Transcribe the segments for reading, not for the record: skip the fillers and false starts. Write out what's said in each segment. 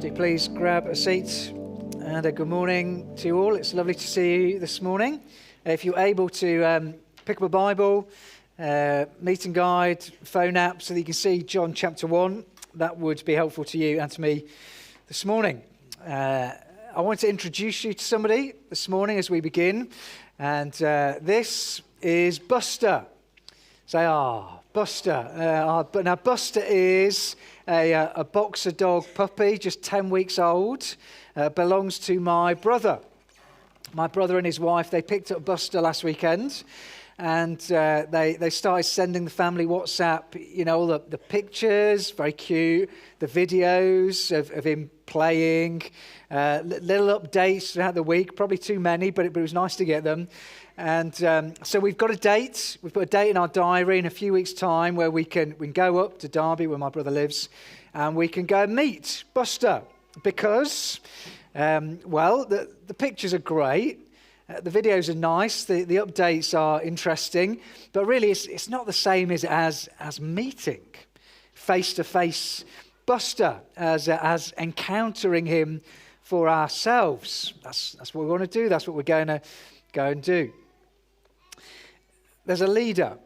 Do please grab a seat, and a good morning to you all. It's lovely to see you this morning. If you're able to pick up a Bible, meeting guide, phone app, so that you can see John chapter 1, that would be helpful to you and to me this morning. I want to introduce you to somebody this morning as we begin, and this is Buster. Say, Buster. But now Buster is a boxer dog puppy, just 10 weeks old, belongs to my brother. My brother and his wife, they picked up Buster last weekend, and they started sending the family WhatsApp, all the pictures, very cute, the videos of him playing, little updates throughout the week, probably too many, but it was nice to get them. And so we've got a date. We've got a date in our diary in a few weeks' time where we can go up to Derby, where my brother lives, and we can go and meet Buster because, the pictures are great, the videos are nice, the updates are interesting, but really it's not the same as meeting face-to-face Buster, as encountering him for ourselves. That's what we want to do. That's what we're going to go and do. There's a leader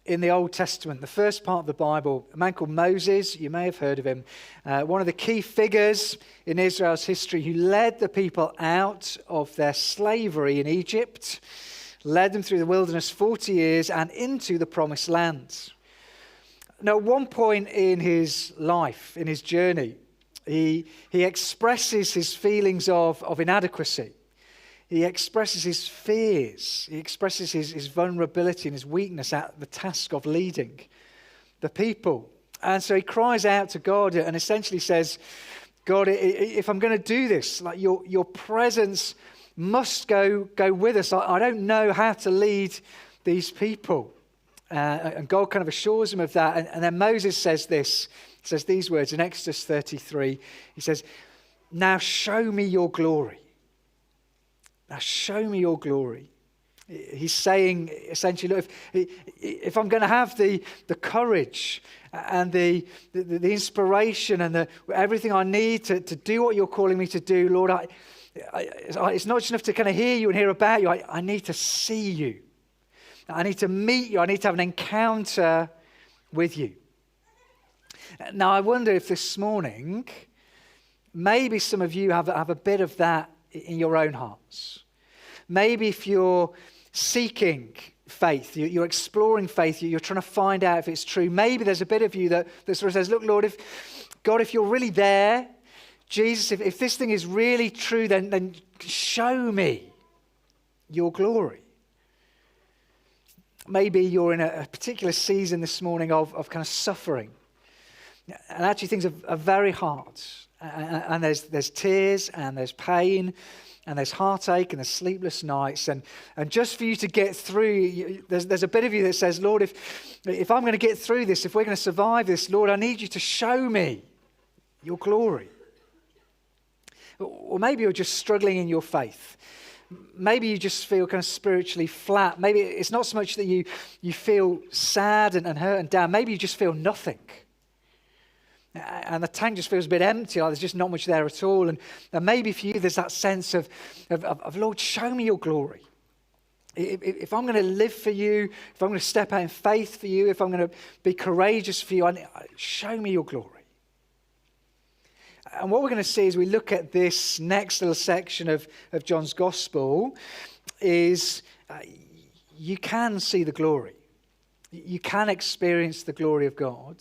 in the Old Testament, the first part of the Bible, a man called Moses. You may have heard of him. One of the key figures in Israel's history who led the people out of their slavery in Egypt, led them through the wilderness 40 years and into the promised land. Now, at one point in his life, in his journey, he expresses his feelings of inadequacy. He expresses his fears. He expresses his vulnerability and his weakness at the task of leading the people. And so he cries out to God and essentially says, God, if I'm going to do this, like your presence must go with us. I don't know how to lead these people. And God kind of assures him of that. And then Moses says these words in Exodus 33. He says, now show me your glory. Now show me your glory. He's saying essentially, look, if I'm going to have the courage and the inspiration and everything I need to do what you're calling me to do, Lord, it's not just enough to kind of hear you and hear about you. I need to see you. I need to meet you. I need to have an encounter with you. Now, I wonder if this morning, maybe some of you have a bit of that in your own hearts. Maybe if you're seeking faith, you're exploring faith, you're trying to find out if it's true, maybe there's a bit of you that sort of says, look, Lord, if you're really there, Jesus, if this thing is really true, then show me your glory. Maybe you're in a particular season this morning of kind of suffering. And actually things are very hard. And there's tears and there's pain and there's heartache and there's sleepless nights. And just for you to get through, there's a bit of you that says, Lord, if I'm going to get through this, if we're going to survive this, Lord, I need you to show me your glory. Or maybe you're just struggling in your faith. Maybe you just feel kind of spiritually flat. Maybe it's not so much that you feel sad and hurt and down. Maybe you just feel nothing. And the tank just feels a bit empty, like there's just not much there at all. And maybe for you, there's that sense of Lord, show me your glory. If I'm going to live for you, if I'm going to step out in faith for you, if I'm going to be courageous for you, show me your glory. And what we're going to see as we look at this next little section of John's Gospel is you can see the glory. You can experience the glory of God.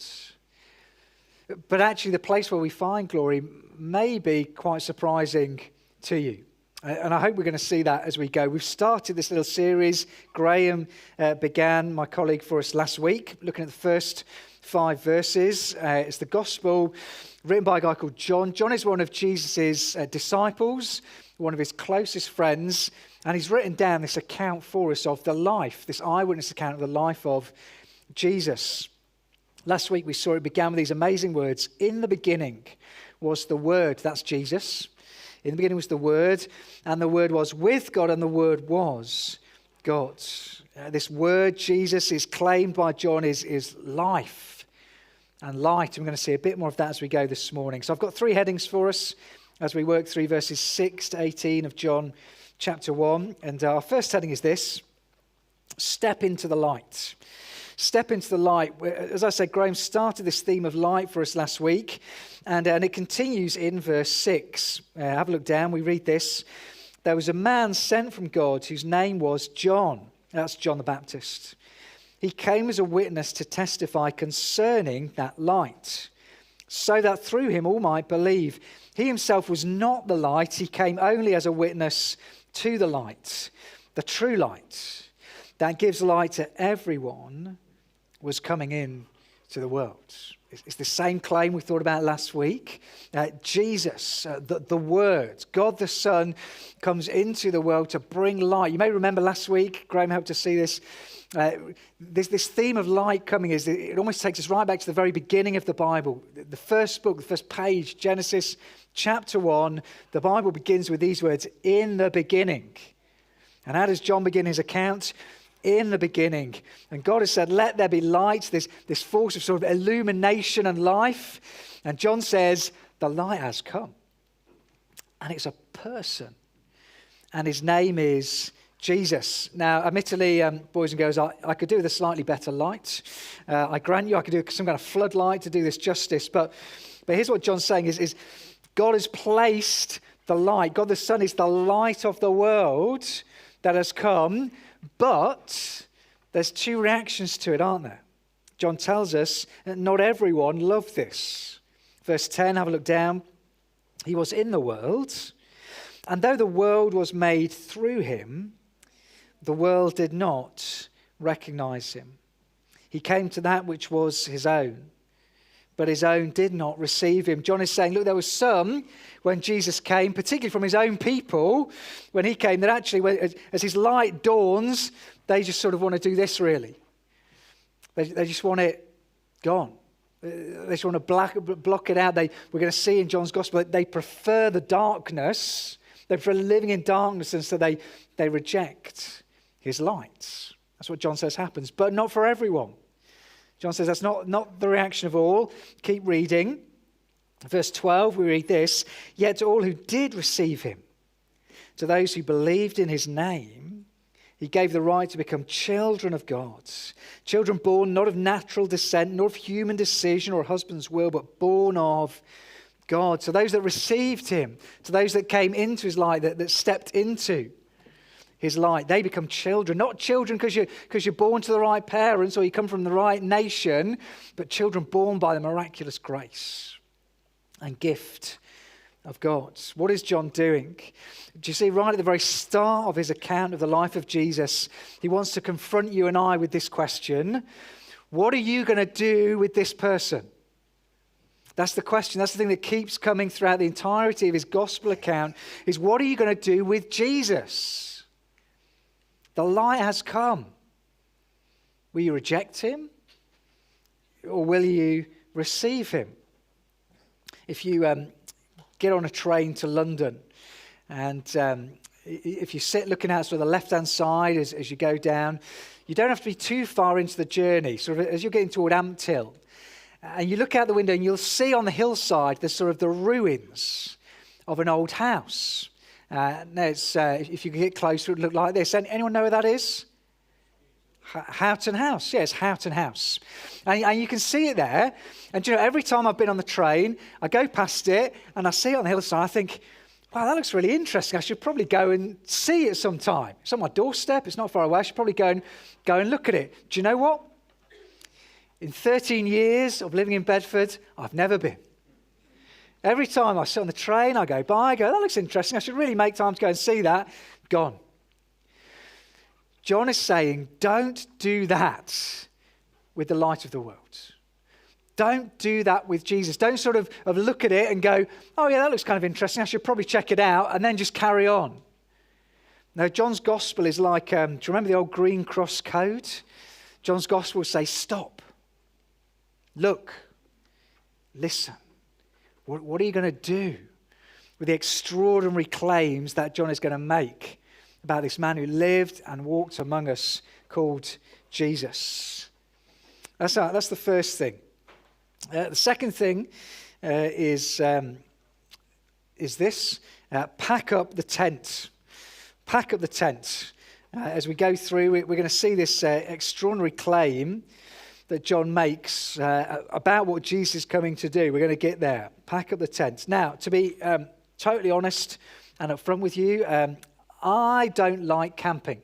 But actually the place where we find glory may be quite surprising to you. And I hope we're going to see that as we go. We've started this little series. Graham began, my colleague, for us last week, looking at the first 5 verses. It's the Gospel written by a guy called John. John is one of Jesus' disciples, one of his closest friends, and he's written down this account for us of the life, this eyewitness account of the life of Jesus. Last week we saw it began with these amazing words. In the beginning was the Word, that's Jesus. In the beginning was the Word, and the Word was with God, and the Word was God. This Word, Jesus, is claimed by John is life. and light. And we're going to see a bit more of that as we go this morning. So I've got 3 headings for us as we work through verses 6 to 18 of John chapter 1. And our first heading is this: step into the light. Step into the light. As I said, Graham started this theme of light for us last week, and it continues in verse 6. Have a look down. We read this: there was a man sent from God whose name was John. That's John the Baptist. He came as a witness to testify concerning that light, so that through him all might believe. He himself was not the light. He came only as a witness to the light. The true light that gives light to everyone was coming in to the world. It's the same claim we thought about last week. Jesus, the Word, God the Son, comes into the world to bring light. You may remember last week, Graham helped us see this. This theme of light coming it almost takes us right back to the very beginning of the Bible. The first book, the first page, Genesis chapter 1, the Bible begins with these words: in the beginning. And how does John begin his account? In the beginning. And God has said, let there be light, this force of sort of illumination and life. And John says, the light has come. And it's a person. And his name is Jesus. Now, admittedly, boys and girls, I could do with a slightly better light. I grant you I could do some kind of floodlight to do this justice. But here's what John's saying is God has placed the light. God the Son is the light of the world that has come. But there's 2 reactions to it, aren't there? John tells us that not everyone loved this. Verse 10, have a look down. He was in the world, and though the world was made through him, the world did not recognize him. He came to that which was his own, but his own did not receive him. John is saying, look, there was some when Jesus came, particularly from his own people, when he came, that actually, as his light dawns, they just sort of want to do this, really. They just want it gone. They just want to block it out. We're going to see in John's gospel that they prefer the darkness. They prefer living in darkness, and so they reject his light. That's what John says happens, but not for everyone. John says that's not the reaction of all. Keep reading. Verse 12, we read this: yet to all who did receive him, to those who believed in his name, he gave the right to become children of God. Children born not of natural descent, nor of human decision or husband's will, but born of God. So those that received him, to those that came into his light, that stepped into his light, they become children. Not children because you're born to the right parents or you come from the right nation, but children born by the miraculous grace and gift of God. What is John doing? Do you see, right at the very start of his account of the life of Jesus, he wants to confront you and I with this question: what are you going to do with this person? That's the question. That's the thing that keeps coming throughout the entirety of his gospel account, is what are you going to do with Jesus? The light has come. Will you reject him? Or will you receive him? If you get on a train to London, and if you sit looking out sort of the left-hand side as you go down, you don't have to be too far into the journey. Sort of as you're getting toward Ampthill, and you look out the window and you'll see on the hillside the sort of the ruins of an old house. Now it's, if you can get closer, it would look like this. Anyone know where that is? Houghton House. Yes, Houghton House. And you can see it there. And you know, every time I've been on the train, I go past it and I see it on the hillside. I think, wow, that looks really interesting. I should probably go and see it sometime. It's on my doorstep. It's not far away. I should probably go and look at it. Do you know what? In 13 years of living in Bedford, I've never been. Every time I sit on the train, I go by, that looks interesting. I should really make time to go and see that. Gone. John is saying, don't do that with the light of the world. Don't do that with Jesus. Don't sort of look at it and go, oh yeah, that looks kind of interesting. I should probably check it out, and then just carry on. Now, John's gospel is like, do you remember the old Green Cross code? John's gospel will say, stop, look, listen. What are you going to do with the extraordinary claims that John is going to make about this man who lived and walked among us called Jesus? That's the first thing. The second thing is this: pack up the tent. Pack up the tent. As we go through, we're going to see this extraordinary claim that John makes about what Jesus is coming to do. We're going to get there. Pack up the tent. Now, to be totally honest and upfront with you, I don't like camping.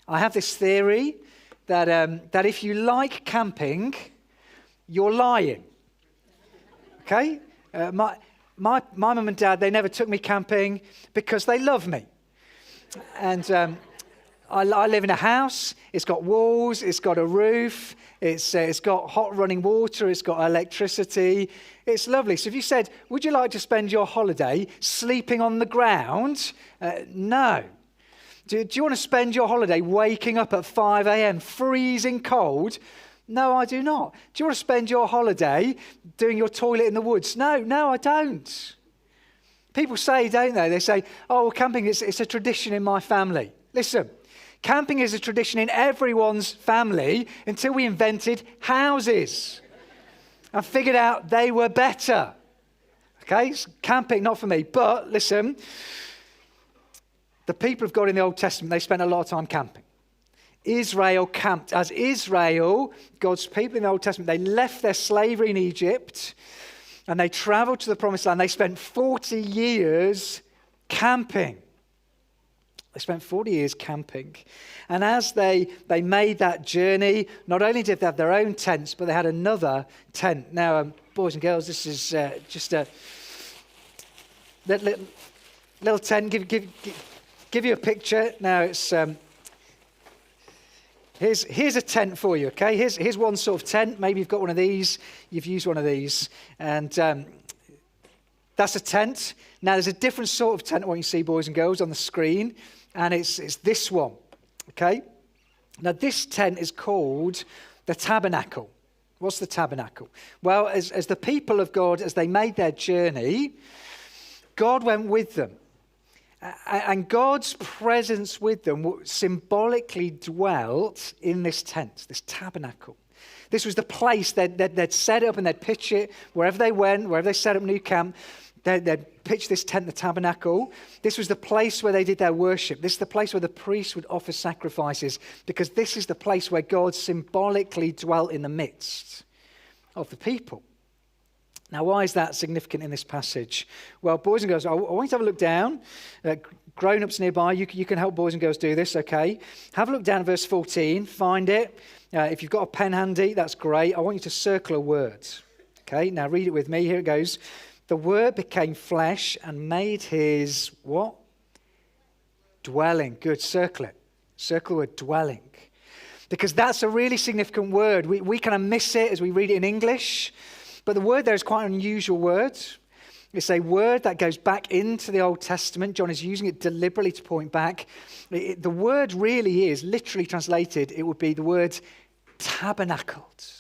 I have this theory that if you like camping, you're lying. Okay? My mum and dad, they never took me camping because they love me. And I live in a house. It's got walls. It's got a roof. It's got hot running water. It's got electricity. It's lovely. So if you said, would you like to spend your holiday sleeping on the ground? No. Do you want to spend your holiday waking up at 5 a.m. freezing cold? No, I do not. Do you want to spend your holiday doing your toilet in the woods? No, I don't. People say, don't they? They say, oh, well, camping is a tradition in my family. Listen, camping is a tradition in everyone's family until we invented houses and figured out they were better. Okay, camping, not for me. But listen, the people of God in the Old Testament, they spent a lot of time camping. Israel camped. As Israel, God's people in the Old Testament, they left their slavery in Egypt and they traveled to the Promised Land. They spent 40 years camping. They spent 40 years camping. And as they made that journey, not only did they have their own tents, but they had another tent. Now, boys and girls, this is just a little tent. Give you a picture. Now, it's here's a tent for you, okay? Here's one sort of tent. Maybe you've got one of these. You've used one of these. And that's a tent. Now, there's a different sort of tent, what you see, boys and girls, on the screen. And it's this one, okay? Now, this tent is called the tabernacle. What's the tabernacle? Well, as the people of God, as they made their journey, God went with them. And God's presence with them symbolically dwelt in this tent, this tabernacle. This was the place they'd set up and they'd pitch it wherever they went, wherever they set up new camp. They'd pitch this tent, the tabernacle. This was the place where they did their worship. This is the place where the priests would offer sacrifices, because this is the place where God symbolically dwelt in the midst of the people. Now, why is that significant in this passage? Well, boys and girls, I want you to have a look down. Grown-ups nearby, you can help boys and girls do this, okay? Have a look down at verse 14, find it. If you've got a pen handy, that's great. I want you to circle a word. Okay, now read it with me. Here it goes. The Word became flesh and made his what? Dwelling. Good, circle it. Circle the word dwelling. Because that's a really significant word. We kind of miss it as we read it in English. But the word there is quite an unusual word. It's a word that goes back into the Old Testament. John is using it deliberately to point back. The word really is, literally translated, it would be the word tabernacled.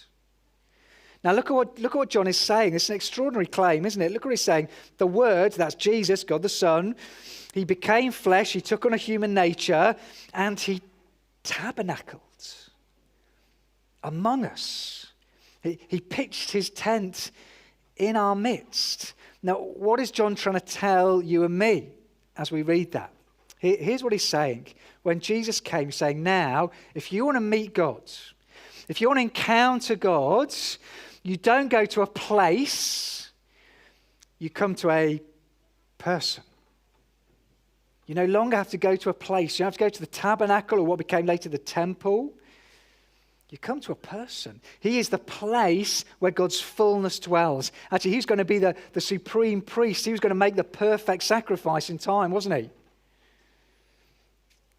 Now look at what John is saying. It's an extraordinary claim, isn't it? Look what he's saying. The Word, that's Jesus, God the Son, he became flesh, he took on a human nature, and he tabernacled among us. He pitched his tent in our midst. Now, what is John trying to tell you and me as we read that? Here's what he's saying. When Jesus came, he's saying, now, if you want to meet God, if you want to encounter God, you don't go to a place, you come to a person. You no longer have to go to a place. You don't have to go to the tabernacle or what became later the temple. You come to a person. He is the place where God's fullness dwells. Actually, he's going to be the supreme priest. He was going to make the perfect sacrifice in time, wasn't he?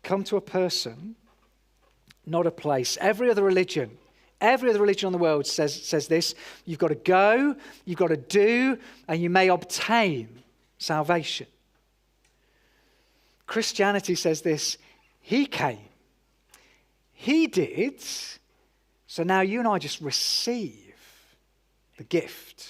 Come to a person, not a place. Every other religion on the world says this. You've got to go, you've got to do, and you may obtain salvation. Christianity says this. He came. He did. So now you and I just receive the gift.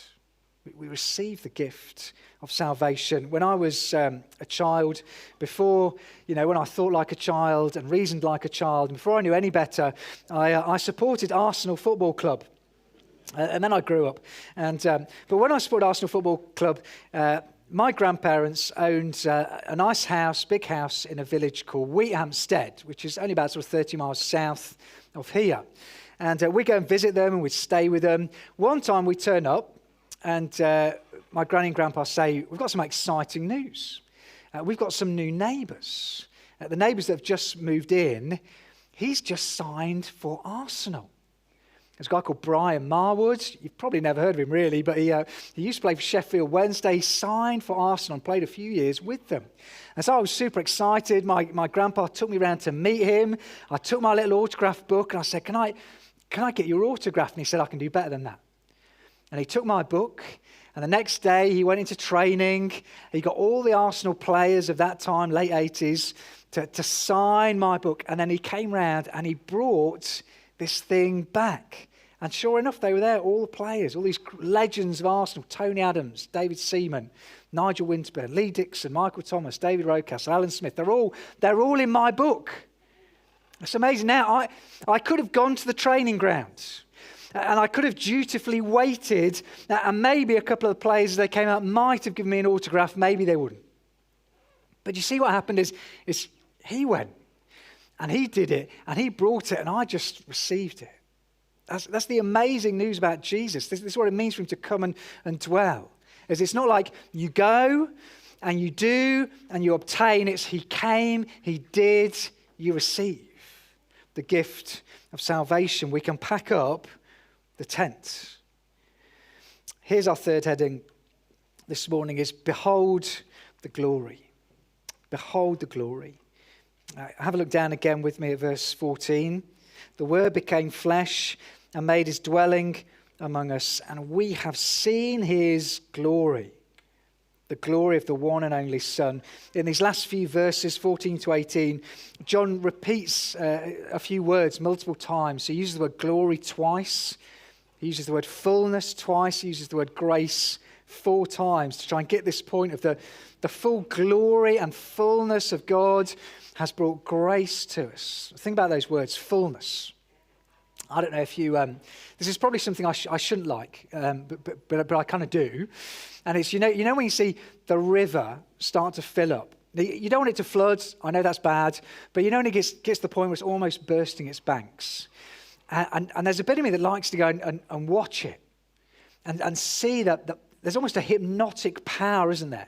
We receive the gift of salvation. When I was a child, before, when I thought like a child and reasoned like a child, and before I knew any better, I supported Arsenal Football Club. And then I grew up. But when I supported Arsenal Football Club, my grandparents owned a nice house, big house in a village called Wheathampstead, which is only about sort of 30 miles south of here. And we'd go and visit them and we'd stay with them. One time we turn up and my granny and grandpa say, we've got some exciting news. We've got some new neighbours. The neighbours that have just moved in, he's just signed for Arsenal. There's a guy called Brian Marwood. You've probably never heard of him, really, but he used to play for Sheffield Wednesday. He signed for Arsenal and played a few years with them. And so I was super excited. My grandpa took me around to meet him. I took my little autograph book and I said, can I get your autograph? And he said, I can do better than that. And he took my book. And the next day, he went into training. He got all the Arsenal players of that time, late 80s, to sign my book. And then he came round and he brought this thing back. And sure enough, they were there, all the players, all these legends of Arsenal, Tony Adams, David Seaman, Nigel Winterburn, Lee Dixon, Michael Thomas, David Rocastle, Alan Smith. They're all in my book. It's amazing. Now, I could have gone to the training ground and I could have dutifully waited, and maybe a couple of the players as they came out might have given me an autograph, maybe they wouldn't. But you see what happened is he went. And he did it, and he brought it, and I just received it. That's the amazing news about Jesus. This is what it means for him to come and dwell. It's not like you go, and you do, and you obtain. It's he came, he did, you receive the gift of salvation. We can pack up the tent. Here's our third heading this morning is Behold the Glory. Behold the glory. Have a look down again with me at verse 14. The Word became flesh and made his dwelling among us, and we have seen his glory, the glory of the one and only Son. In these last few verses, 14 to 18, John repeats a few words multiple times. He uses the word glory twice. He uses the word fullness twice. He uses the word grace 4 times to try and get this point of the full glory and fullness of God has brought grace to us. Think about those words, fullness. I don't know if you, this is probably something I shouldn't like, but I kind of do. And it's, you know when you see the river start to fill up, you don't want it to flood, I know that's bad, but you know when it gets to the point where it's almost bursting its banks. And there's a bit of me that likes to go and watch it and see that there's almost a hypnotic power, isn't there?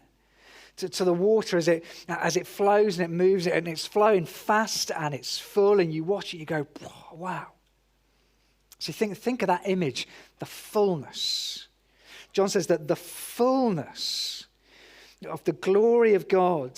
To the water as it flows and it moves, and it's flowing fast and it's full, and you watch it, you go, wow. So think of that image, the fullness. John says that the fullness of the glory of God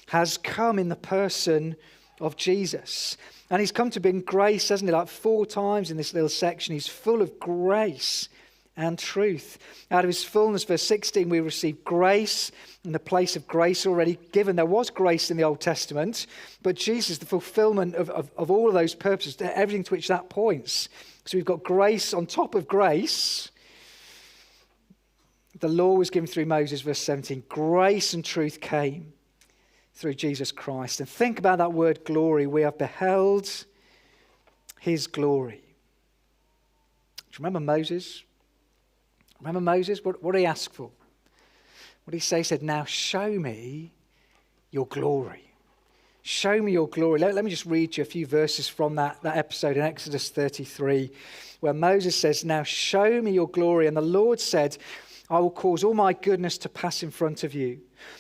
has come in the person of Jesus. And he's come to bring grace, hasn't he? Like 4 times in this little section, he's full of grace and truth. Out of his fullness, verse 16, we receive grace in the place of grace already given. There was grace in the Old Testament, but Jesus, the fulfillment of all of those purposes, everything to which that points. So we've got grace on top of grace. The law was given through Moses, verse 17. Grace and truth came through Jesus Christ. And think about that word glory. We have beheld his glory. Do you remember Moses? Remember Moses? What did he ask for? What did he say? He said, now show me your glory. Show me your glory. Let me just read you a few verses from that episode in Exodus 33, where Moses says, now show me your glory. And the Lord said, I will cause all my goodness to pass in front of you,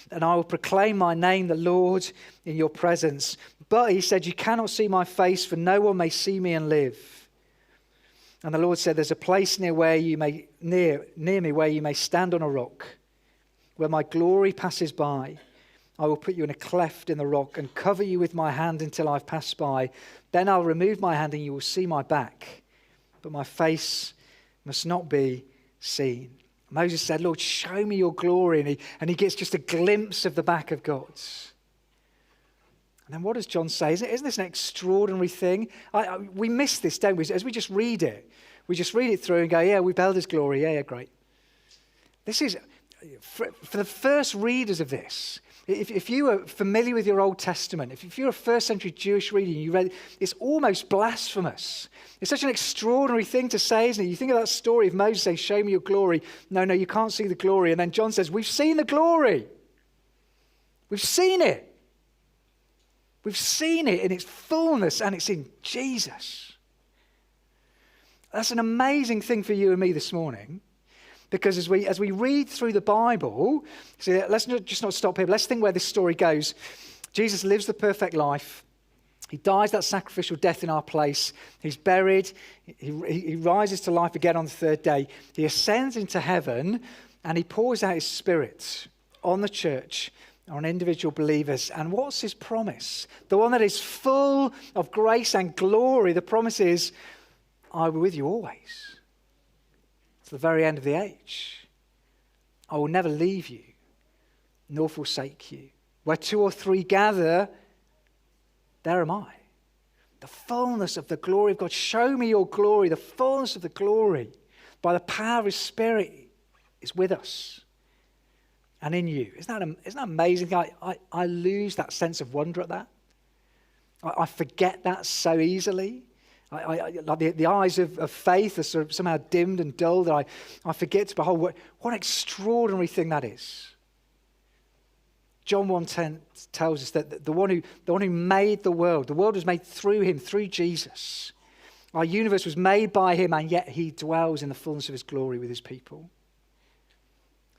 and I will proclaim my name, the Lord, in your presence. But he said, you cannot see my face, for no one may see me and live. And the Lord said, there's a place near me where you may stand on a rock, where my glory passes by. I will put you in a cleft in the rock and cover you with my hand until I've passed by. Then I'll remove my hand and you will see my back, but my face must not be seen. Moses said, Lord, show me your glory. And he gets just a glimpse of the back of God's. And then what does John say? Isn't this an extraordinary thing? We miss this, don't we? As we just read it, through and go, yeah, we beheld his glory. Yeah, great. This is, for the first readers of this, If you were familiar with your Old Testament, if you're a first century Jewish reader and you read it, it's almost blasphemous. It's such an extraordinary thing to say, isn't it? You think of that story of Moses saying, show me your glory. No, you can't see the glory. And then John says, we've seen the glory. We've seen it. We've seen it in its fullness, and it's in Jesus. That's an amazing thing for you and me this morning. Because as we read through the Bible, so let's not stop here, but let's think where this story goes. Jesus lives the perfect life. He dies that sacrificial death in our place. He's buried. He rises to life again on the third day. He ascends into heaven, and he pours out his Spirit on the church, on individual believers. And what's his promise? The one that is full of grace and glory. The promise is, I will be with you always. The very end of the age. I will never leave you, nor forsake you. Where two or three gather, there am I. The fullness of the glory of God. Show me your glory. The fullness of the glory by the power of his Spirit is with us and in you. Isn't that amazing? I lose that sense of wonder at that. I forget that so easily. Like the eyes of faith are sort of somehow dimmed and dulled. That I forget to behold what an extraordinary thing that is. John 1:10 tells us that the one who made the world was made through him, through Jesus. Our universe was made by him, and yet he dwells in the fullness of his glory with his people.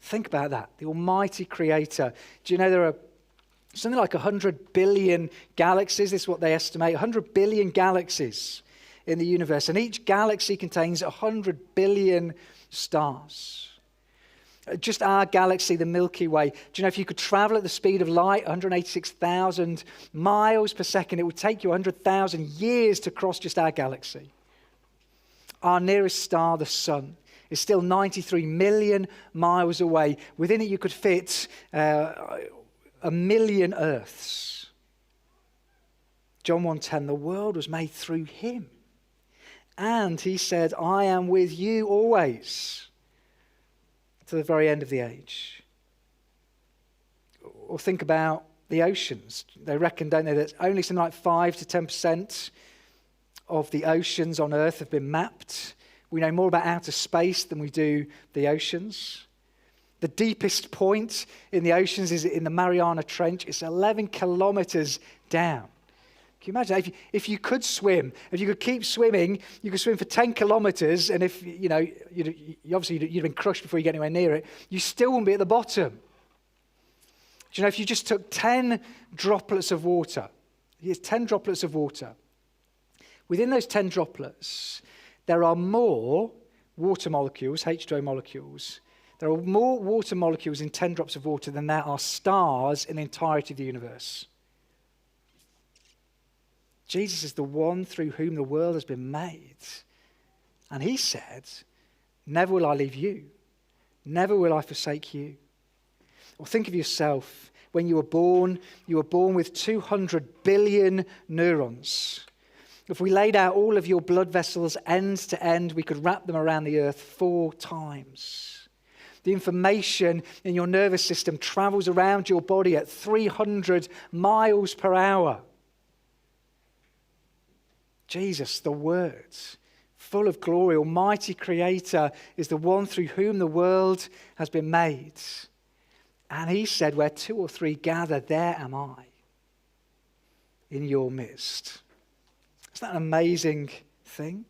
Think about that. The Almighty Creator. Do you know there are something like 100 billion galaxies? This is what they estimate. 100 billion galaxies in the universe, and each galaxy contains 100 billion stars. Just our galaxy, the Milky Way. Do you know if you could travel at the speed of light, 186,000 miles per second, it would take you 100,000 years to cross just our galaxy. Our nearest star, the sun, is still 93 million miles away. Within it you could fit 1 million Earths. John 1:10, the world was made through him. And he said, I am with you always to the very end of the age. Or think about the oceans. They reckon, don't they, that only something like 5 to 10% of the oceans on Earth have been mapped. We know more about outer space than we do the oceans. The deepest point in the oceans is in the Mariana Trench. It's 11 kilometers down. Can you imagine if you could swim, if you could keep swimming, you could swim for 10 kilometers, and if, you'd have been crushed before you get anywhere near it, you still wouldn't be at the bottom. Do you know, if you just took 10 droplets of water, here's 10 droplets of water. Within those 10 droplets, there are more water molecules, H2O molecules. There are more water molecules in 10 drops of water than there are stars in the entirety of the universe. Jesus is the one through whom the world has been made. And he said, never will I leave you. Never will I forsake you. Or think of yourself. When you were born with 200 billion neurons. If we laid out all of your blood vessels end to end, we could wrap them around the earth 4 times. The information in your nervous system travels around your body at 300 miles per hour. Jesus, the Word, full of glory, Almighty Creator, is the one through whom the world has been made. And he said, where 2 or 3 gather, there am I in your midst. Isn't that an amazing thing?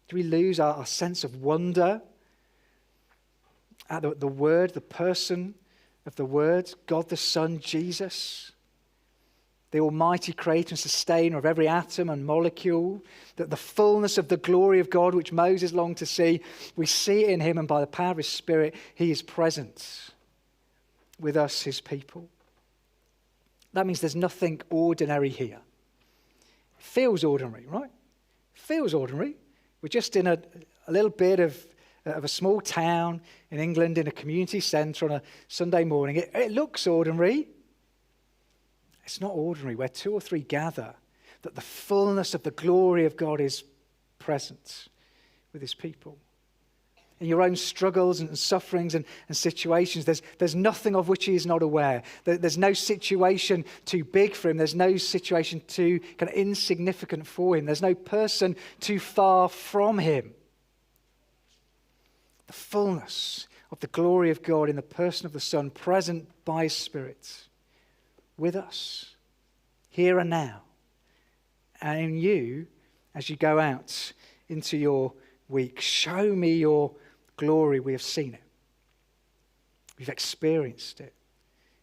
Do we lose our sense of wonder at the Word, the person of the Word, God the Son, Jesus? The Almighty Creator and Sustainer of every atom and molecule, that the fullness of the glory of God, which Moses longed to see, we see it in him, and by the power of his Spirit, he is present with us, his people. That means there's nothing ordinary here. It feels ordinary, right? It feels ordinary. We're just in a little bit of a small town in England, in a community centre on a Sunday morning. It looks ordinary. It's not ordinary. Where 2 or 3 gather, that the fullness of the glory of God is present with his people. In your own struggles and sufferings and situations, there's nothing of which he is not aware. There's no situation too big for him. There's no situation too kind of insignificant for him. There's no person too far from him. The fullness of the glory of God in the person of the Son, present by his Spirit, with us, here and now, and in you as you go out into your week. Show me your glory. We have seen it. We've experienced it.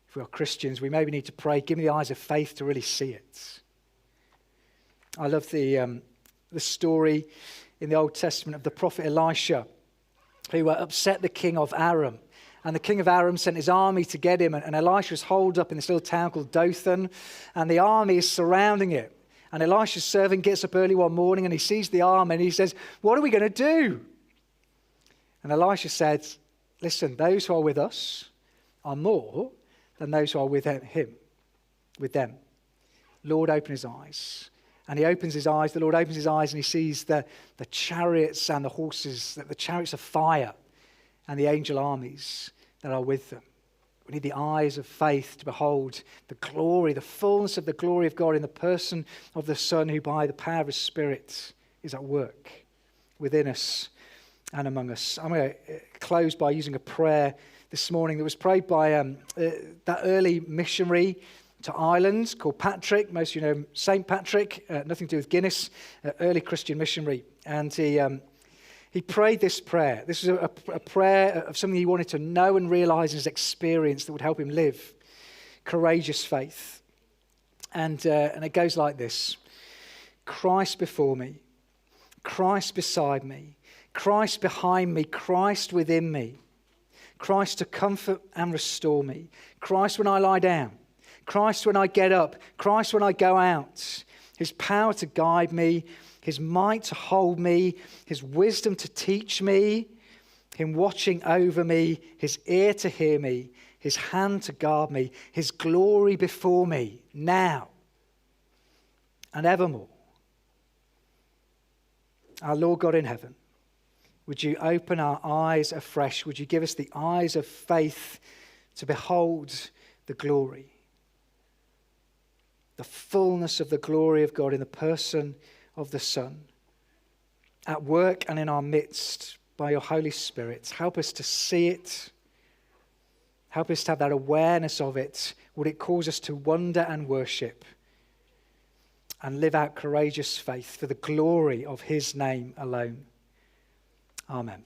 If we are Christians, we maybe need to pray, give me the eyes of faith to really see it. I love the story in the Old Testament of the prophet Elisha, who upset the king of Aram. And the king of Aram sent his army to get him. And Elisha was holed up in this little town called Dothan. And the army is surrounding it. And Elisha's servant gets up early one morning and he sees the army and he says, "What are we going to do?" And Elisha said, "Listen, those who are with us are more than those who are with him, with them. Lord, open his eyes." And he opens his eyes, the Lord opens his eyes and he sees the chariots and the horses, the chariots of fire and the angel armies that are with them. We need the eyes of faith to behold the glory, the fullness of the glory of God in the person of the Son, who by the power of his Spirit is at work within us and among us. I'm going to close by using a prayer this morning that was prayed by that early missionary to Ireland called Patrick. Most of you know St. Patrick, nothing to do with Guinness, early Christian missionary. And he prayed this prayer. This was a prayer of something he wanted to know and realize in his experience that would help him live courageous faith. And it goes like this: Christ before me, Christ beside me, Christ behind me, Christ within me, Christ to comfort and restore me, Christ when I lie down, Christ when I get up, Christ when I go out, his power to guide me, his might to hold me, his wisdom to teach me, him watching over me, his ear to hear me, his hand to guard me, his glory before me, now and evermore. Our Lord God in heaven, would you open our eyes afresh? Would you give us the eyes of faith to behold the glory, the fullness of the glory of God in the person of the Son, at work and in our midst by your Holy Spirit. Help us to see it. Help us to have that awareness of it. Would it cause us to wonder and worship and live out courageous faith for the glory of his name alone? Amen.